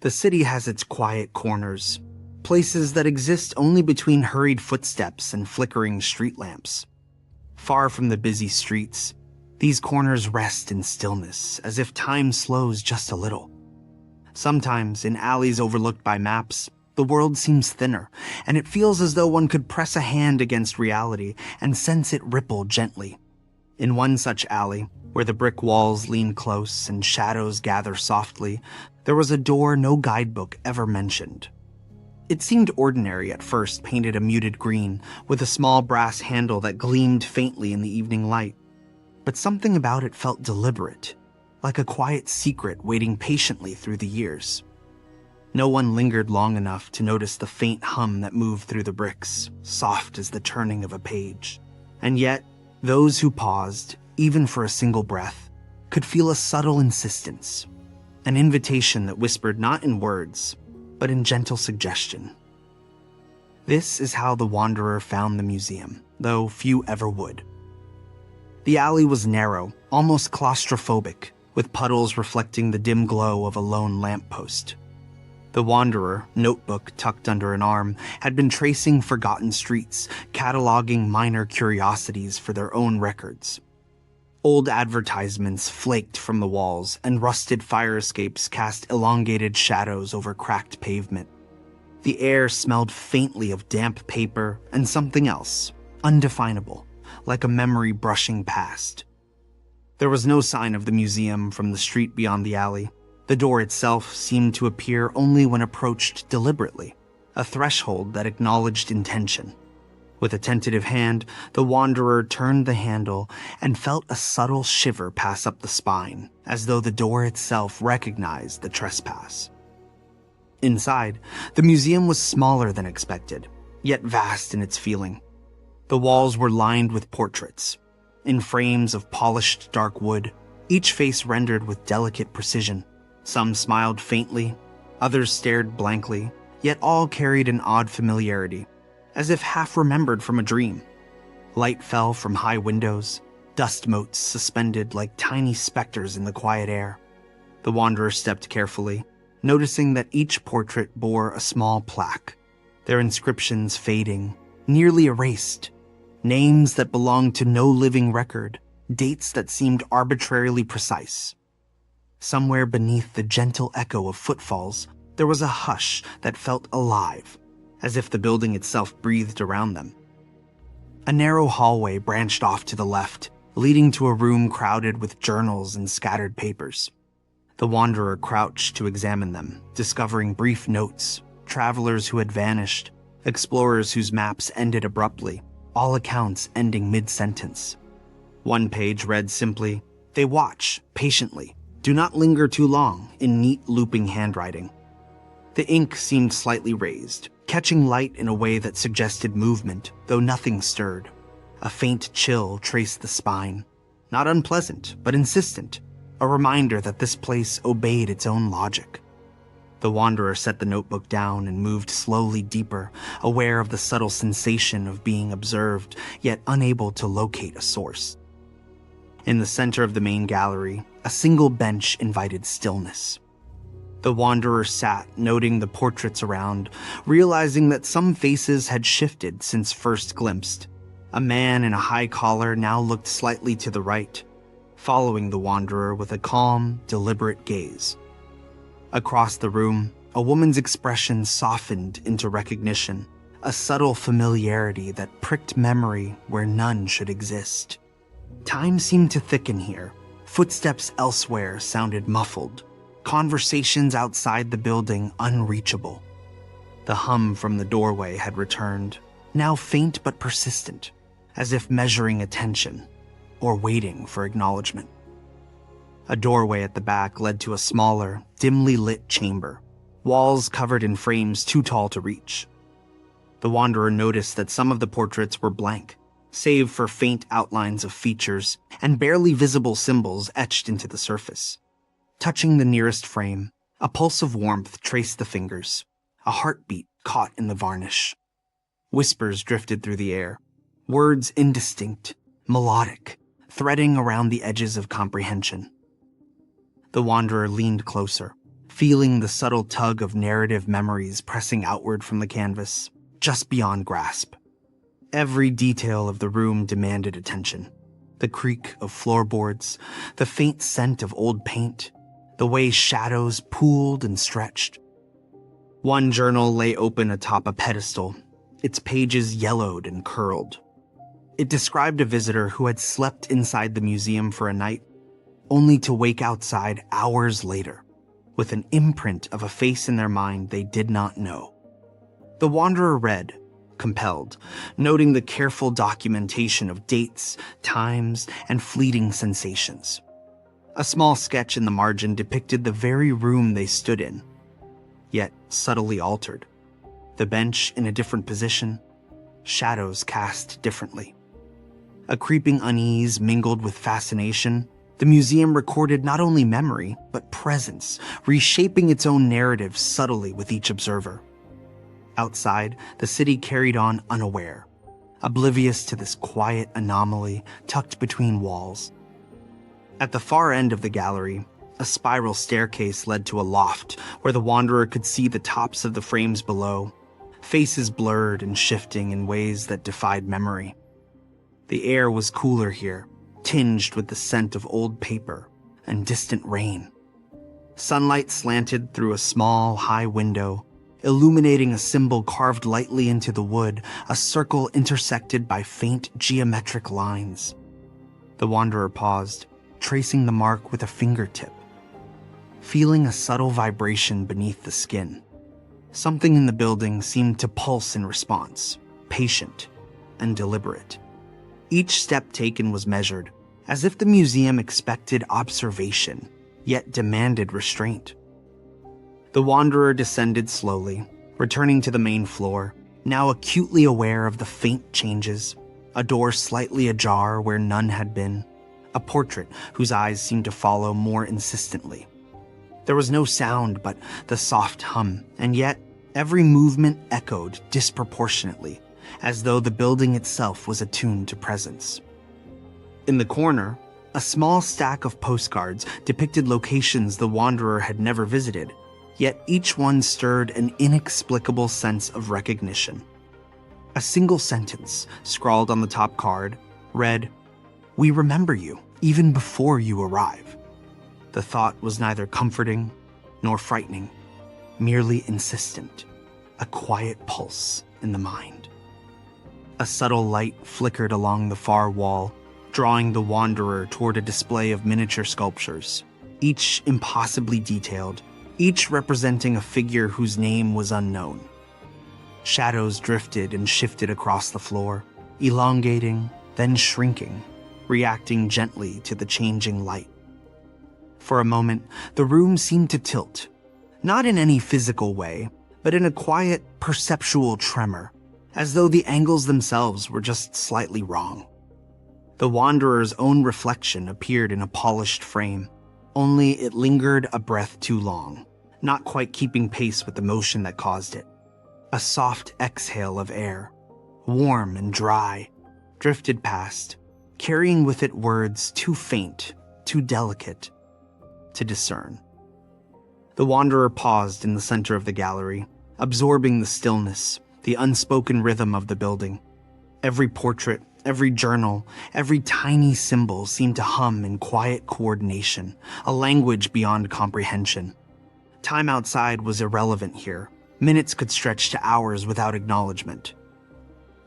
The city has its quiet corners, places that exist only between hurried footsteps and flickering street lamps. Far from the busy streets, these corners rest in stillness, as if time slows just a little. Sometimes, in alleys overlooked by maps, the world seems thinner, and it feels as though one could press a hand against reality and sense it ripple gently. In one such alley, where the brick walls lean close and shadows gather softly, there was a door no guidebook ever mentioned. It seemed ordinary at first, painted a muted green, with a small brass handle that gleamed faintly in the evening light. But something about it felt deliberate, like a quiet secret waiting patiently through the years. No one lingered long enough to notice the faint hum that moved through the bricks, soft as the turning of a page. And yet, those who paused, even for a single breath, could feel a subtle insistence, an invitation that whispered not in words, but in gentle suggestion. This is how the wanderer found the museum, though few ever would. The alley was narrow, almost claustrophobic, with puddles reflecting the dim glow of a lone lamppost. The wanderer, notebook tucked under an arm, had been tracing forgotten streets, cataloging minor curiosities for their own records. Old advertisements flaked from the walls, and rusted fire escapes cast elongated shadows over cracked pavement. The air smelled faintly of damp paper and something else, undefinable, like a memory brushing past. There was no sign of the museum from the street beyond the alley. The door itself seemed to appear only when approached deliberately, a threshold that acknowledged intention. With a tentative hand, the wanderer turned the handle and felt a subtle shiver pass up the spine, as though the door itself recognized the trespass. Inside, the museum was smaller than expected, yet vast in its feeling. The walls were lined with portraits, in frames of polished dark wood, each face rendered with delicate precision. Some smiled faintly, others stared blankly, yet all carried an odd familiarity, as if half remembered from a dream. Light fell from high windows, dust motes suspended like tiny specters in the quiet air. The wanderer stepped carefully, noticing that each portrait bore a small plaque, their inscriptions fading, nearly erased, names that belonged to no living record, dates that seemed arbitrarily precise. Somewhere beneath the gentle echo of footfalls, there was a hush that felt alive, as if the building itself breathed around them. A narrow hallway branched off to the left, leading to a room crowded with journals and scattered papers. The wanderer crouched to examine them, discovering brief notes, travelers who had vanished, explorers whose maps ended abruptly, all accounts ending mid-sentence. One page read simply, "They watch, patiently. Do not linger too long," in neat looping handwriting. The ink seemed slightly raised, catching light in a way that suggested movement, though nothing stirred. A faint chill traced the spine. Not unpleasant, but insistent, a reminder that this place obeyed its own logic. The wanderer set the notebook down and moved slowly deeper, aware of the subtle sensation of being observed, yet unable to locate a source. In the center of the main gallery, a single bench invited stillness. The wanderer sat, noting the portraits around, realizing that some faces had shifted since first glimpsed. A man in a high collar now looked slightly to the right, following the wanderer with a calm, deliberate gaze. Across the room, a woman's expression softened into recognition, a subtle familiarity that pricked memory where none should exist. Time seemed to thicken here. Footsteps elsewhere sounded muffled, conversations outside the building unreachable. The hum from the doorway had returned, now faint but persistent, as if measuring attention or waiting for acknowledgement. A doorway at the back led to a smaller, dimly lit chamber, walls covered in frames too tall to reach. The wanderer noticed that some of the portraits were blank, save for faint outlines of features and barely visible symbols etched into the surface. Touching the nearest frame, a pulse of warmth traced the fingers, a heartbeat caught in the varnish. Whispers drifted through the air, words indistinct, melodic, threading around the edges of comprehension. The wanderer leaned closer, feeling the subtle tug of narrative memories pressing outward from the canvas, just beyond grasp. Every detail of the room demanded attention. The creak of floorboards, the faint scent of old paint, the way shadows pooled and stretched. One journal lay open atop a pedestal, its pages yellowed and curled. It described a visitor who had slept inside the museum for a night, only to wake outside hours later, with an imprint of a face in their mind they did not know. The wanderer read, compelled, noting the careful documentation of dates, times, and fleeting sensations. A small sketch in the margin depicted the very room they stood in, yet subtly altered. The bench in a different position, shadows cast differently. A creeping unease mingled with fascination. The museum recorded not only memory, but presence, reshaping its own narrative subtly with each observer. Outside, the city carried on unaware, oblivious to this quiet anomaly tucked between walls. At the far end of the gallery, a spiral staircase led to a loft where the wanderer could see the tops of the frames below, faces blurred and shifting in ways that defied memory. The air was cooler here, tinged with the scent of old paper and distant rain. Sunlight slanted through a small, high window, illuminating a symbol carved lightly into the wood, a circle intersected by faint geometric lines. The wanderer paused, tracing the mark with a fingertip, feeling a subtle vibration beneath the skin. Something in the building seemed to pulse in response, patient and deliberate. Each step taken was measured, as if the museum expected observation, yet demanded restraint. The wanderer descended slowly, returning to the main floor, now acutely aware of the faint changes, a door slightly ajar where none had been, a portrait whose eyes seemed to follow more insistently. There was no sound but the soft hum, and yet every movement echoed disproportionately, as though the building itself was attuned to presence. In the corner, a small stack of postcards depicted locations the wanderer had never visited, yet each one stirred an inexplicable sense of recognition. A single sentence, scrawled on the top card, read, "We remember you, even before you arrive." The thought was neither comforting nor frightening, merely insistent, a quiet pulse in the mind. A subtle light flickered along the far wall, drawing the wanderer toward a display of miniature sculptures, each impossibly detailed, each representing a figure whose name was unknown. Shadows drifted and shifted across the floor, elongating, then shrinking, reacting gently to the changing light. For a moment, the room seemed to tilt, not in any physical way, but in a quiet, perceptual tremor, as though the angles themselves were just slightly wrong. The wanderer's own reflection appeared in a polished frame, only it lingered a breath too long, not quite keeping pace with the motion that caused it. A soft exhale of air, warm and dry, drifted past, carrying with it words too faint, too delicate to discern. The wanderer paused in the center of the gallery, absorbing the stillness, the unspoken rhythm of the building. Every portrait, every journal, every tiny symbol seemed to hum in quiet coordination, a language beyond comprehension. Time outside was irrelevant here. Minutes could stretch to hours without acknowledgement.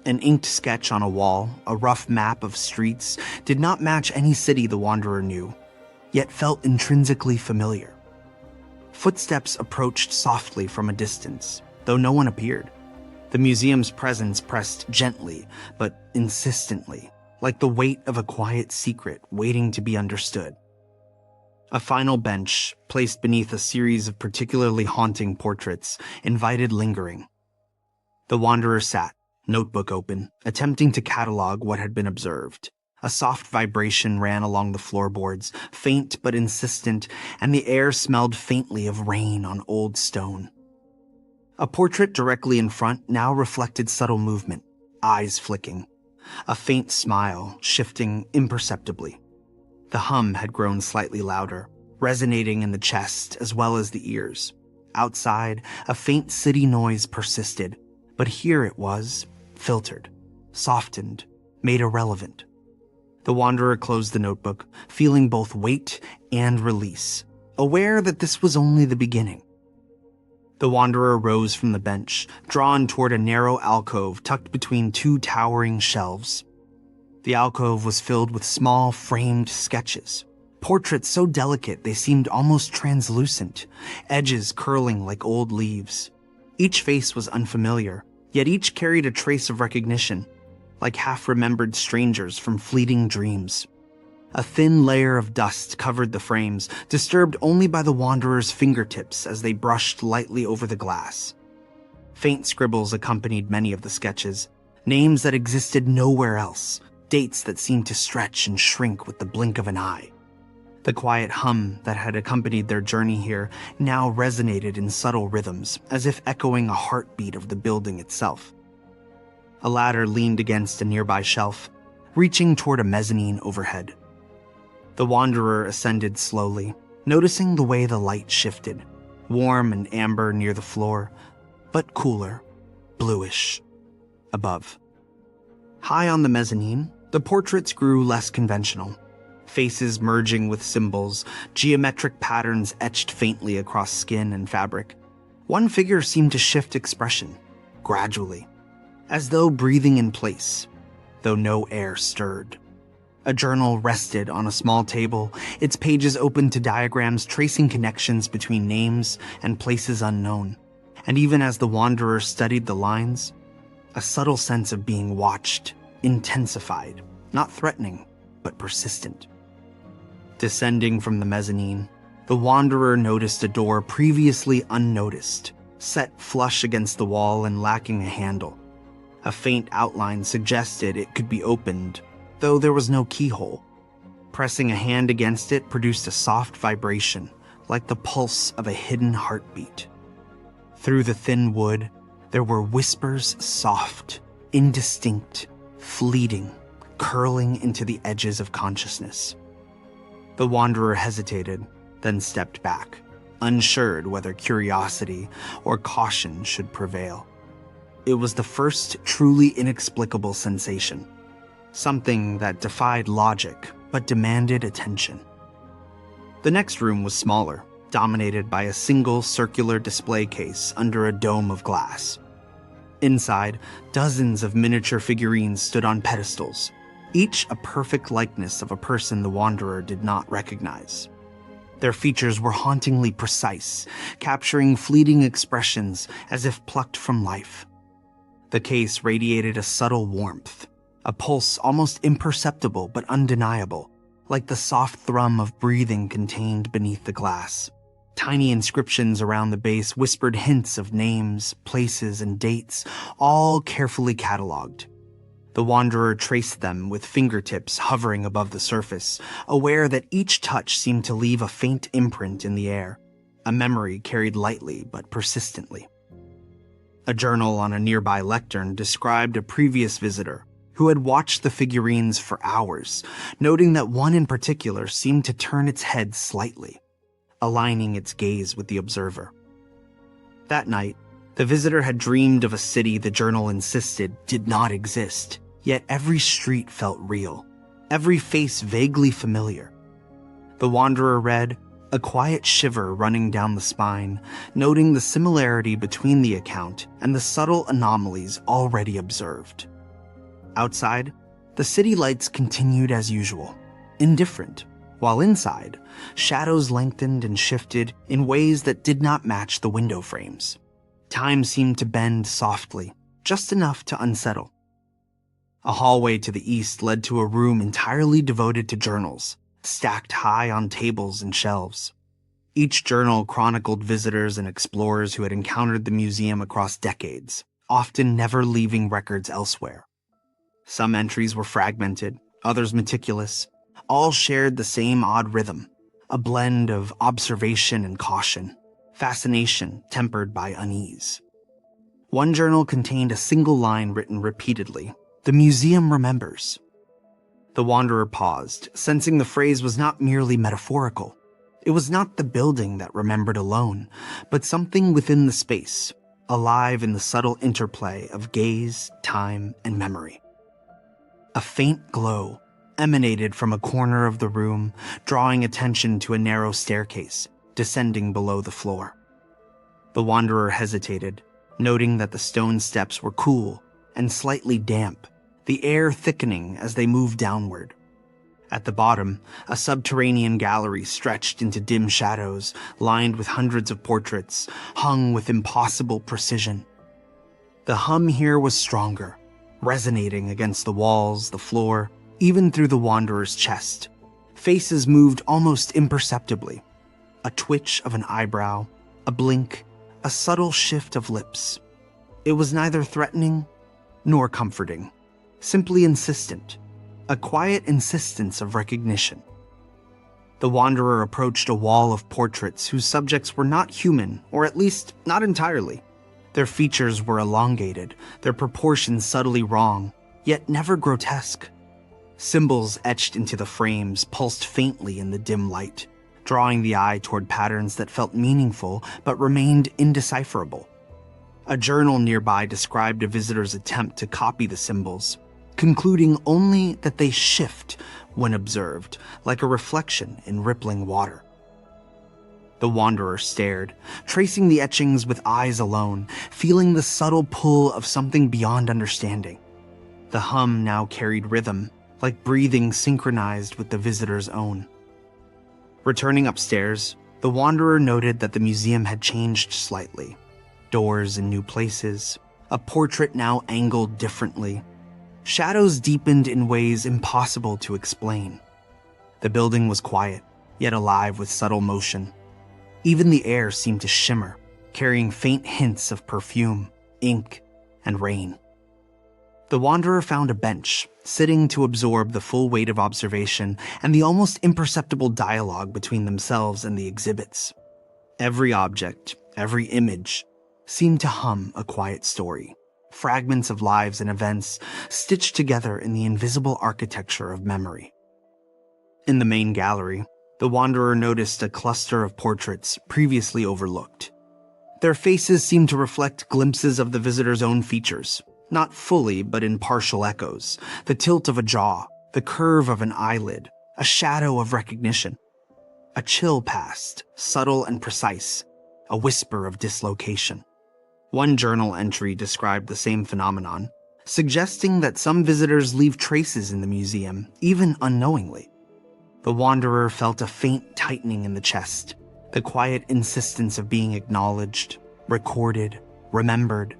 An inked sketch on a wall, a rough map of streets, did not match any city the wanderer knew, yet felt intrinsically familiar. Footsteps approached softly from a distance, though no one appeared. The museum's presence pressed gently, but insistently, like the weight of a quiet secret waiting to be understood. A final bench, placed beneath a series of particularly haunting portraits, invited lingering. The wanderer sat, notebook open, attempting to catalog what had been observed. A soft vibration ran along the floorboards, faint but insistent, and the air smelled faintly of rain on old stone. A portrait directly in front now reflected subtle movement, eyes flicking, a faint smile shifting imperceptibly. The hum had grown slightly louder, resonating in the chest as well as the ears. Outside, a faint city noise persisted, but here it was, filtered, softened, made irrelevant. The wanderer closed the notebook, feeling both weight and release, aware that this was only the beginning. The wanderer rose from the bench, drawn toward a narrow alcove tucked between two towering shelves. The alcove was filled with small, framed sketches, portraits so delicate they seemed almost translucent, edges curling like old leaves. Each face was unfamiliar, yet each carried a trace of recognition, like half-remembered strangers from fleeting dreams. A thin layer of dust covered the frames, disturbed only by the wanderer's fingertips as they brushed lightly over the glass. Faint scribbles accompanied many of the sketches, names that existed nowhere else, dates that seemed to stretch and shrink with the blink of an eye. The quiet hum that had accompanied their journey here now resonated in subtle rhythms, as if echoing a heartbeat of the building itself. A ladder leaned against a nearby shelf, reaching toward a mezzanine overhead. The wanderer ascended slowly, noticing the way the light shifted, warm and amber near the floor, but cooler, bluish, above. High on the mezzanine, the portraits grew less conventional. Faces merging with symbols, geometric patterns etched faintly across skin and fabric. One figure seemed to shift expression, gradually, as though breathing in place, though no air stirred. A journal rested on a small table, its pages open to diagrams tracing connections between names and places unknown. And even as the wanderer studied the lines, a subtle sense of being watched intensified, not threatening, but persistent. Descending from the mezzanine, the wanderer noticed a door previously unnoticed, set flush against the wall and lacking a handle. A faint outline suggested it could be opened, though there was no keyhole. Pressing a hand against it produced a soft vibration, like the pulse of a hidden heartbeat. Through the thin wood, there were whispers, soft, indistinct, fleeting, curling into the edges of consciousness. The wanderer hesitated, then stepped back, unsure whether curiosity or caution should prevail. It was the first truly inexplicable sensation, something that defied logic but demanded attention. The next room was smaller, dominated by a single circular display case under a dome of glass. Inside, dozens of miniature figurines stood on pedestals, each a perfect likeness of a person the wanderer did not recognize. Their features were hauntingly precise, capturing fleeting expressions as if plucked from life. The case radiated a subtle warmth, a pulse almost imperceptible but undeniable, like the soft thrum of breathing contained beneath the glass. Tiny inscriptions around the base whispered hints of names, places, and dates, all carefully cataloged. The wanderer traced them with fingertips hovering above the surface, aware that each touch seemed to leave a faint imprint in the air, a memory carried lightly but persistently. A journal on a nearby lectern described a previous visitor who had watched the figurines for hours, noting that one in particular seemed to turn its head slightly, aligning its gaze with the observer. That night, the visitor had dreamed of a city the journal insisted did not exist, yet every street felt real, every face vaguely familiar. The wanderer read, a quiet shiver running down the spine, noting the similarity between the account and the subtle anomalies already observed. Outside, the city lights continued as usual, indifferent, while inside, shadows lengthened and shifted in ways that did not match the window frames. Time seemed to bend softly, just enough to unsettle. A hallway to the east led to a room entirely devoted to journals, stacked high on tables and shelves. Each journal chronicled visitors and explorers who had encountered the museum across decades, often never leaving records elsewhere. Some entries were fragmented, others meticulous. All shared the same odd rhythm, a blend of observation and caution, fascination tempered by unease. One journal contained a single line written repeatedly, "The museum remembers." The wanderer paused, sensing the phrase was not merely metaphorical. It was not the building that remembered alone, but something within the space, alive in the subtle interplay of gaze, time, and memory. A faint glow emanated from a corner of the room, drawing attention to a narrow staircase descending below the floor. The wanderer hesitated, noting that the stone steps were cool and slightly damp, the air thickening as they moved downward. At the bottom, a subterranean gallery stretched into dim shadows, lined with hundreds of portraits, hung with impossible precision. The hum here was stronger, resonating against the walls, the floor, even through the wanderer's chest. Faces moved almost imperceptibly. A twitch of an eyebrow, a blink, a subtle shift of lips. It was neither threatening nor comforting, simply insistent, a quiet insistence of recognition. The wanderer approached a wall of portraits whose subjects were not human, or at least not entirely. Their features were elongated, their proportions subtly wrong, yet never grotesque. Symbols etched into the frames pulsed faintly in the dim light, drawing the eye toward patterns that felt meaningful but remained indecipherable. A journal nearby described a visitor's attempt to copy the symbols, concluding only that they shift when observed, like a reflection in rippling water. The wanderer stared, tracing the etchings with eyes alone, feeling the subtle pull of something beyond understanding. The hum now carried rhythm, like breathing synchronized with the visitor's own. Returning upstairs, the wanderer noted that the museum had changed slightly. Doors in new places, a portrait now angled differently. Shadows deepened in ways impossible to explain. The building was quiet, yet alive with subtle motion. Even the air seemed to shimmer, carrying faint hints of perfume, ink, and rain. The wanderer found a bench, sitting to absorb the full weight of observation and the almost imperceptible dialogue between themselves and the exhibits. Every object, every image, seemed to hum a quiet story, fragments of lives and events stitched together in the invisible architecture of memory. In the main gallery, the wanderer noticed a cluster of portraits previously overlooked. Their faces seemed to reflect glimpses of the visitor's own features, not fully but in partial echoes, the tilt of a jaw, the curve of an eyelid, a shadow of recognition. A chill passed, subtle and precise, a whisper of dislocation. One journal entry described the same phenomenon, suggesting that some visitors leave traces in the museum, even unknowingly. The wanderer felt a faint tightening in the chest, the quiet insistence of being acknowledged, recorded, remembered.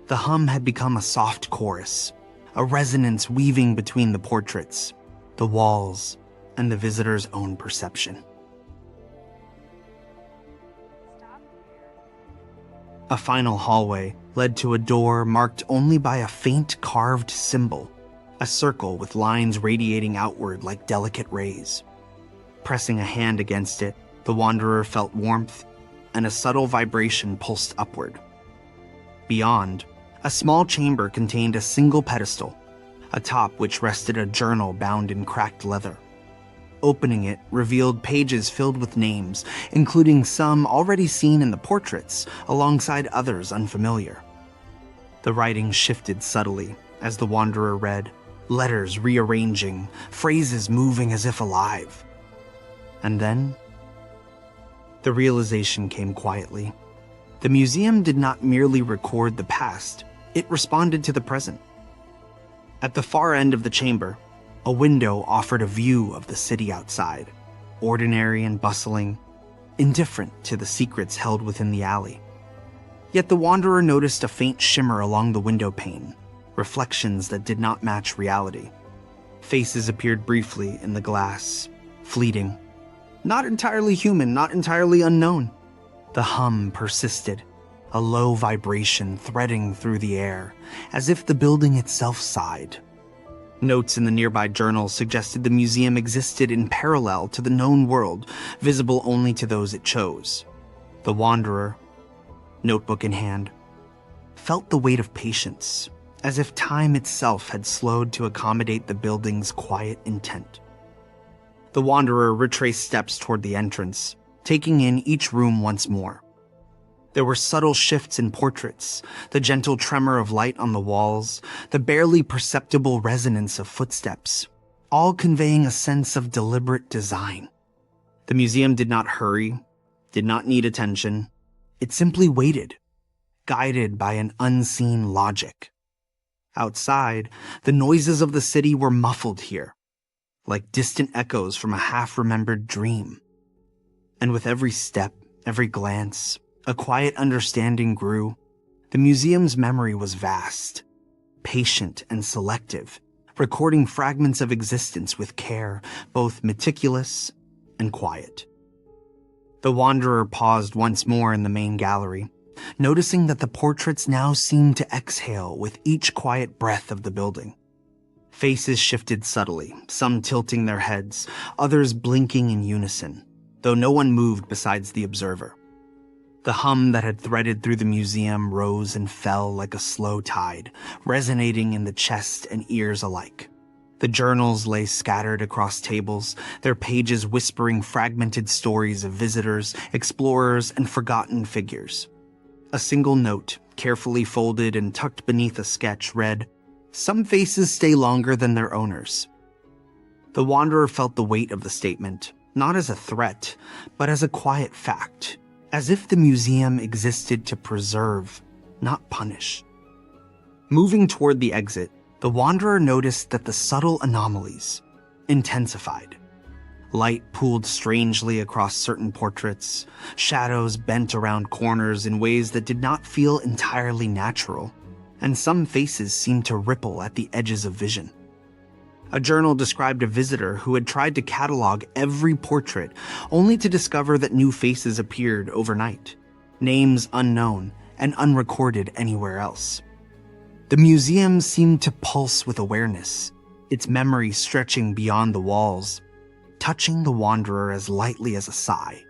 The hum had become a soft chorus, a resonance weaving between the portraits, the walls, and the visitor's own perception. A final hallway led to a door marked only by a faint carved symbol, a circle with lines radiating outward like delicate rays. Pressing a hand against it, the wanderer felt warmth, and a subtle vibration pulsed upward. Beyond, a small chamber contained a single pedestal, atop which rested a journal bound in cracked leather. Opening it revealed pages filled with names, including some already seen in the portraits, alongside others unfamiliar. The writing shifted subtly as the wanderer read, letters rearranging, phrases moving as if alive. And then, the realization came quietly. The museum did not merely record the past, it responded to the present. At the far end of the chamber, a window offered a view of the city outside, ordinary and bustling, indifferent to the secrets held within the alley. Yet the wanderer noticed a faint shimmer along the window pane, reflections that did not match reality. Faces appeared briefly in the glass, fleeting. Not entirely human, not entirely unknown. The hum persisted, a low vibration threading through the air, as if the building itself sighed. Notes in the nearby journal suggested the museum existed in parallel to the known world, visible only to those it chose. The wanderer, notebook in hand, felt the weight of patience, as if time itself had slowed to accommodate the building's quiet intent. The wanderer retraced steps toward the entrance, taking in each room once more. There were subtle shifts in portraits, the gentle tremor of light on the walls, the barely perceptible resonance of footsteps, all conveying a sense of deliberate design. The museum did not hurry, did not need attention. It simply waited, guided by an unseen logic. Outside, the noises of the city were muffled here, like distant echoes from a half-remembered dream. And with every step, every glance, a quiet understanding grew. The museum's memory was vast, patient and selective, recording fragments of existence with care, both meticulous and quiet. The wanderer paused once more in the main gallery, noticing that the portraits now seemed to exhale with each quiet breath of the building. Faces shifted subtly, some tilting their heads, others blinking in unison, though no one moved besides the observer. The hum that had threaded through the museum rose and fell like a slow tide, resonating in the chest and ears alike. The journals lay scattered across tables, their pages whispering fragmented stories of visitors, explorers, and forgotten figures. A single note, carefully folded and tucked beneath a sketch, read, "Some faces stay longer than their owners." The wanderer felt the weight of the statement, not as a threat, but as a quiet fact, as if the museum existed to preserve, not punish. Moving toward the exit, the wanderer noticed that the subtle anomalies intensified. Light pooled strangely across certain portraits, shadows bent around corners in ways that did not feel entirely natural, and some faces seemed to ripple at the edges of vision. A journal described a visitor who had tried to catalog every portrait, only to discover that new faces appeared overnight, names unknown and unrecorded anywhere else. The museum seemed to pulse with awareness, its memory stretching beyond the walls, touching the wanderer as lightly as a sigh.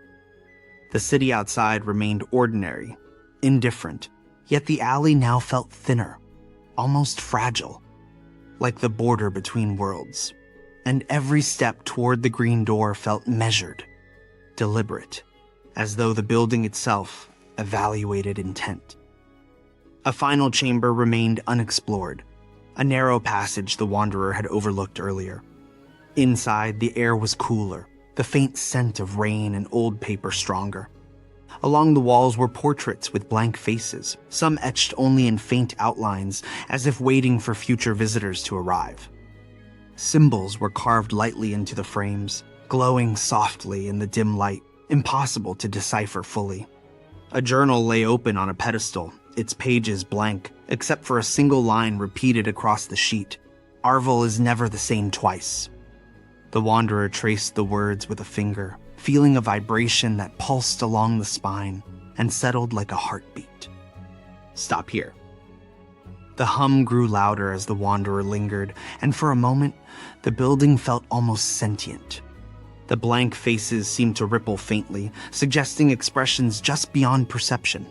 The city outside remained ordinary, indifferent, yet the alley now felt thinner, almost fragile, like the border between worlds, and every step toward the green door felt measured, deliberate, as though the building itself evaluated intent. A final chamber remained unexplored, a narrow passage the wanderer had overlooked earlier. Inside, the air was cooler, the faint scent of rain and old paper stronger. Along the walls were portraits with blank faces, some etched only in faint outlines, as if waiting for future visitors to arrive. Symbols were carved lightly into the frames, glowing softly in the dim light, impossible to decipher fully. A journal lay open on a pedestal, its pages blank, except for a single line repeated across the sheet. "Arvel is never the same twice." The wanderer traced the words with a finger, feeling a vibration that pulsed along the spine and settled like a heartbeat. "Stop here." The hum grew louder as the wanderer lingered, and for a moment, the building felt almost sentient. The blank faces seemed to ripple faintly, suggesting expressions just beyond perception.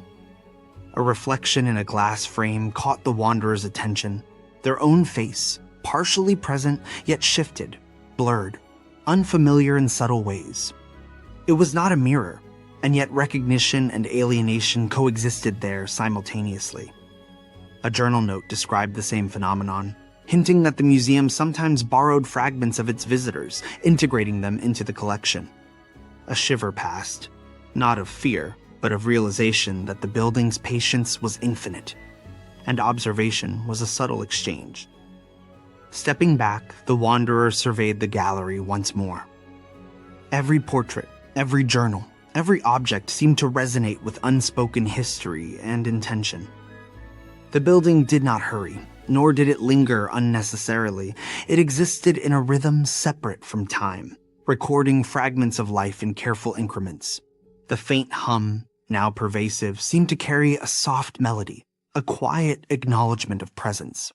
A reflection in a glass frame caught the wanderer's attention, their own face, partially present yet shifted, blurred, unfamiliar in subtle ways. It was not a mirror, and yet recognition and alienation coexisted there simultaneously. A journal note described the same phenomenon, hinting that the museum sometimes borrowed fragments of its visitors, integrating them into the collection. A shiver passed, not of fear, but of realization that the building's patience was infinite, and observation was a subtle exchange. Stepping back, the wanderer surveyed the gallery once more. Every portrait, every journal, every object seemed to resonate with unspoken history and intention. The building did not hurry, nor did it linger unnecessarily. It existed in a rhythm separate from time, recording fragments of life in careful increments. The faint hum, now pervasive, seemed to carry a soft melody, a quiet acknowledgement of presence.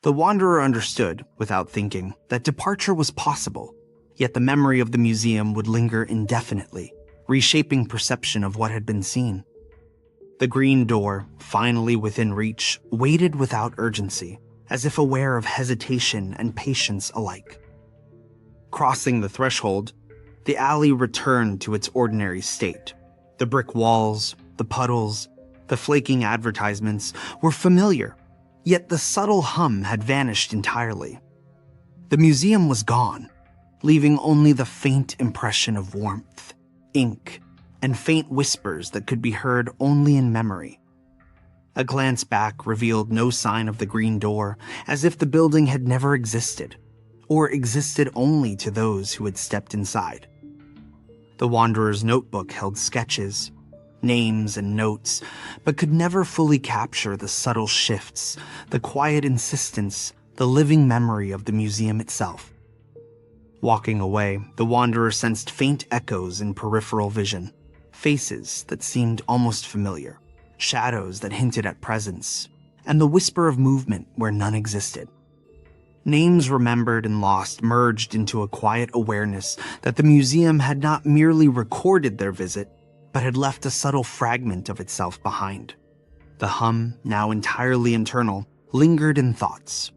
The wanderer understood, without thinking, that departure was possible, yet the memory of the museum would linger indefinitely, reshaping perception of what had been seen. The green door, finally within reach, waited without urgency, as if aware of hesitation and patience alike. Crossing the threshold, the alley returned to its ordinary state. The brick walls, the puddles, the flaking advertisements were familiar, yet the subtle hum had vanished entirely. The museum was gone, leaving only the faint impression of warmth, ink, and faint whispers that could be heard only in memory. A glance back revealed no sign of the green door, as if the building had never existed, or existed only to those who had stepped inside. The Wanderer's notebook held sketches, names, and notes, but could never fully capture the subtle shifts, the quiet insistence, the living memory of the museum itself. Walking away, the Wanderer sensed faint echoes in peripheral vision, faces that seemed almost familiar, shadows that hinted at presence, and the whisper of movement where none existed. Names remembered and lost merged into a quiet awareness that the museum had not merely recorded their visit, but had left a subtle fragment of itself behind. The hum, now entirely internal, lingered in thoughts,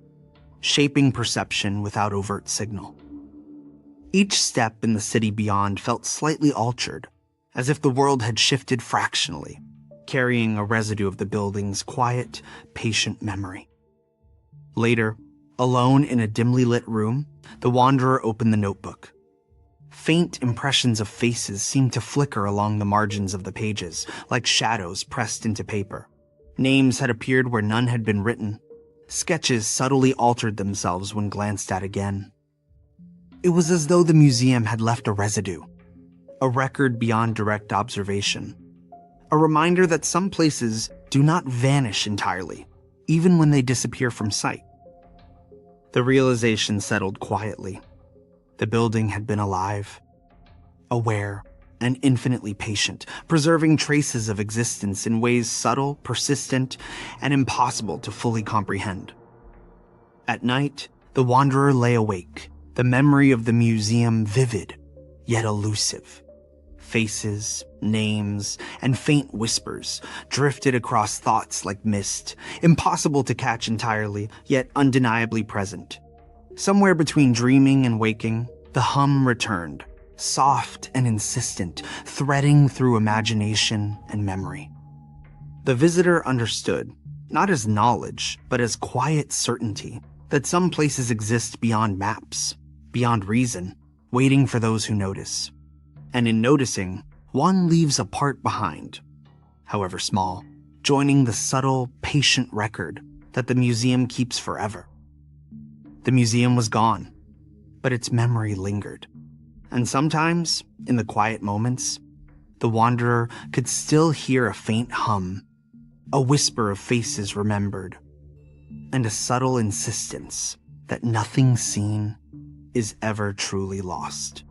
shaping perception without overt signal. Each step in the city beyond felt slightly altered, as if the world had shifted fractionally, carrying a residue of the building's quiet, patient memory. Later, alone in a dimly lit room, the Wanderer opened the notebook. Faint impressions of faces seemed to flicker along the margins of the pages, like shadows pressed into paper. Names had appeared where none had been written. Sketches subtly altered themselves when glanced at again. It was as though the museum had left a residue, a record beyond direct observation, a reminder that some places do not vanish entirely, even when they disappear from sight. The realization settled quietly. The building had been alive, aware, and infinitely patient, preserving traces of existence in ways subtle, persistent, and impossible to fully comprehend. At night, the Wanderer lay awake, the memory of the museum vivid, yet elusive. Faces, names, and faint whispers drifted across thoughts like mist, impossible to catch entirely, yet undeniably present. Somewhere between dreaming and waking, the hum returned, soft and insistent, threading through imagination and memory. The visitor understood, not as knowledge, but as quiet certainty, that some places exist beyond maps, beyond reason, waiting for those who notice. And in noticing, one leaves a part behind, however small, joining the subtle, patient record that the museum keeps forever. The museum was gone, but its memory lingered. And sometimes, in the quiet moments, the Wanderer could still hear a faint hum, a whisper of faces remembered, and a subtle insistence that nothing seen is ever truly lost.